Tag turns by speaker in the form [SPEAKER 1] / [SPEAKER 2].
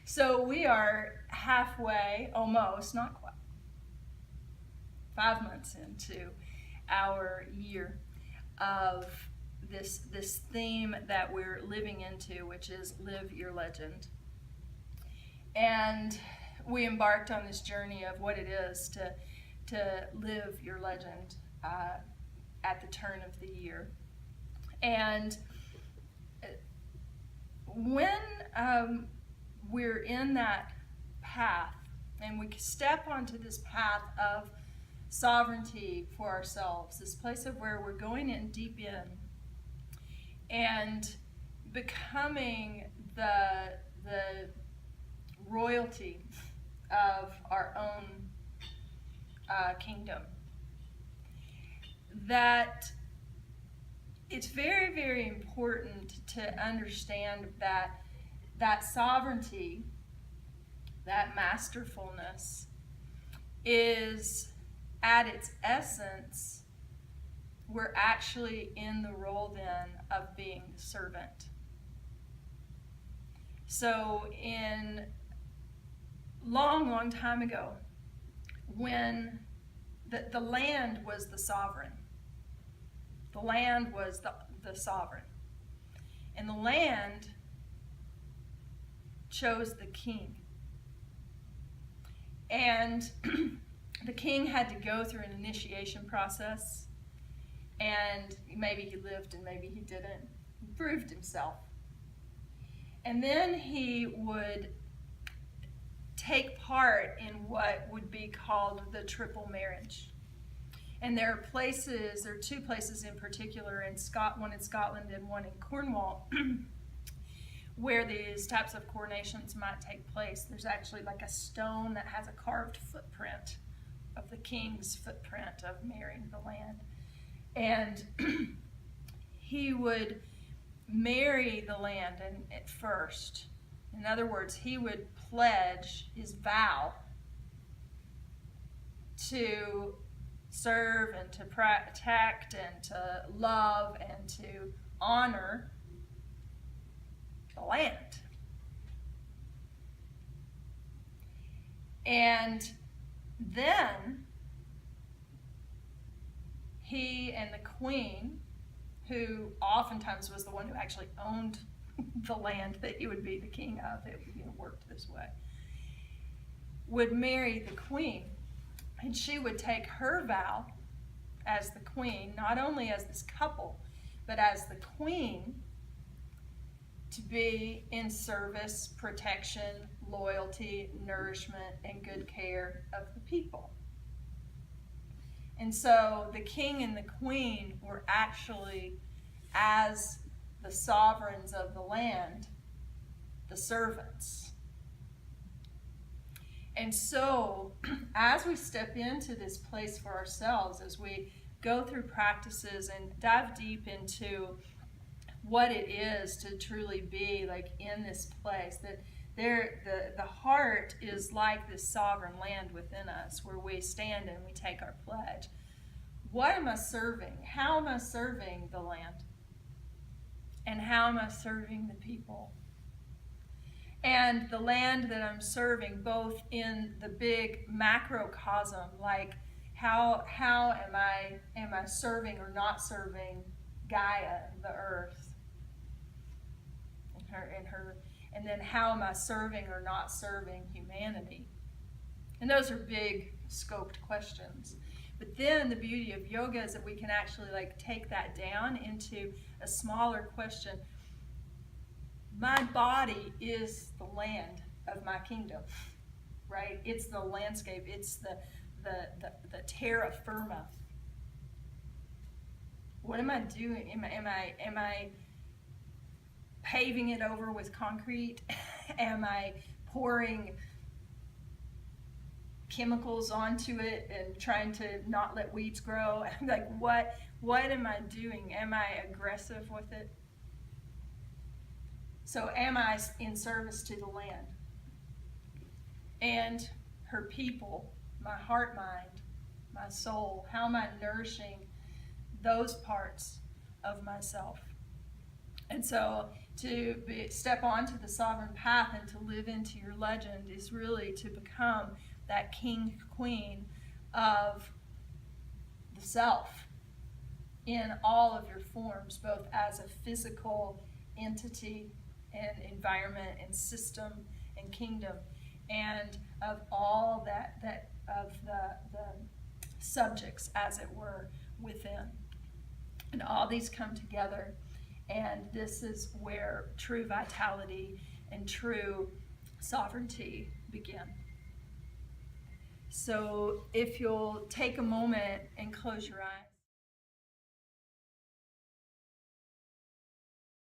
[SPEAKER 1] So we are halfway, almost, not quite, 5 months into our year of this theme that we're living into, which is Live Your Legend. And we embarked on this journey of what it is to live your legend at the turn of the year. And when we're in that path and we step onto this path of sovereignty for ourselves, this place of where we're going in deep in and becoming the royalty of our own kingdom, that it's very, very important to understand that sovereignty, that masterfulness, is at its essence, we're actually in the role then of being the servant. So in long time ago, when the land was the sovereign, the land was the sovereign, and the land chose the king. And the king had to go through an initiation process, and maybe he lived and maybe he didn't. He proved himself. And then he would take part in what would be called the triple marriage. And there are two places in particular, one in Scotland and one in Cornwall, where these types of coronations might take place. There's actually like a stone that has a carved footprint of the king's footprint of marrying the land. And he would marry the land at first. In other words, he would pledge his vow to serve and to protect and to love and to honor the land. And then he and the queen, who oftentimes was the one who actually owned the land that he would be the king of, it worked this way, would marry the queen. And she would take her vow as the queen, not only as this couple, but as the queen, to be in service, protection, loyalty, nourishment, and good care of the people. And so the king and the queen were actually, as the sovereigns of the land, the servants. And so, as we step into this place for ourselves, as we go through practices and dive deep into what it is to truly be like in this place, that the heart is like this sovereign land within us, where we stand and we take our pledge. What am I serving? How am I serving the land? And how am I serving the people? And the land that I'm serving, both in the big macrocosm, like how am I serving or not serving Gaia, the earth, and then how am I serving or not serving humanity? And those are big scoped questions. But then the beauty of yoga is that we can actually like take that down into a smaller question. My body is the land of my kingdom, right? It's the landscape. It's the terra firma. What am I doing? Am I paving it over with concrete? Am I pouring chemicals onto it and trying to not let weeds grow? Like what am I doing? Am I aggressive with it? So am I in service to the land and her people, my heart, mind, my soul? How am I nourishing those parts of myself? And so step onto the sovereign path and to live into your legend is really to become that king, queen of the self in all of your forms, both as a physical entity and environment and system and kingdom, and of all that of the subjects, as it were, within. And all these come together, and this is where true vitality and true sovereignty begin. So if you'll take a moment and close your eyes.